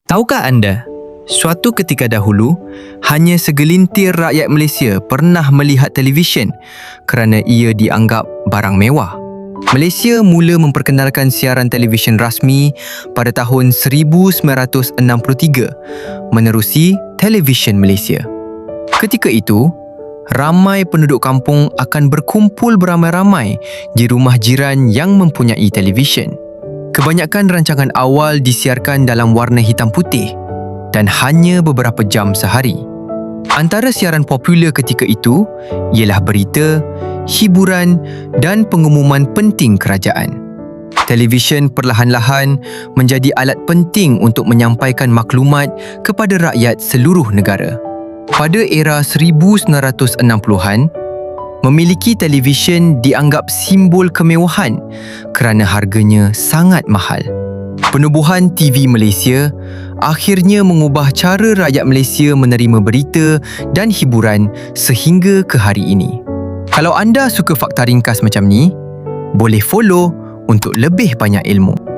Tahukah anda, suatu ketika dahulu, hanya segelintir rakyat Malaysia pernah melihat televisyen kerana ia dianggap barang mewah. Malaysia mula memperkenalkan siaran televisyen rasmi pada tahun 1963 menerusi Televisyen Malaysia. Ketika itu, ramai penduduk kampung akan berkumpul beramai-ramai di rumah jiran yang mempunyai televisyen. Kebanyakan rancangan awal disiarkan dalam warna hitam putih dan hanya beberapa jam sehari. Antara siaran popular ketika itu ialah berita, hiburan dan pengumuman penting kerajaan. Televisyen perlahan-lahan menjadi alat penting untuk menyampaikan maklumat kepada rakyat seluruh negara. Pada era 1960-an, memiliki televisyen dianggap simbol kemewahan kerana harganya sangat mahal. Penubuhan TV Malaysia akhirnya mengubah cara rakyat Malaysia menerima berita dan hiburan sehingga ke hari ini. Kalau anda suka fakta ringkas macam ni, boleh follow untuk lebih banyak ilmu.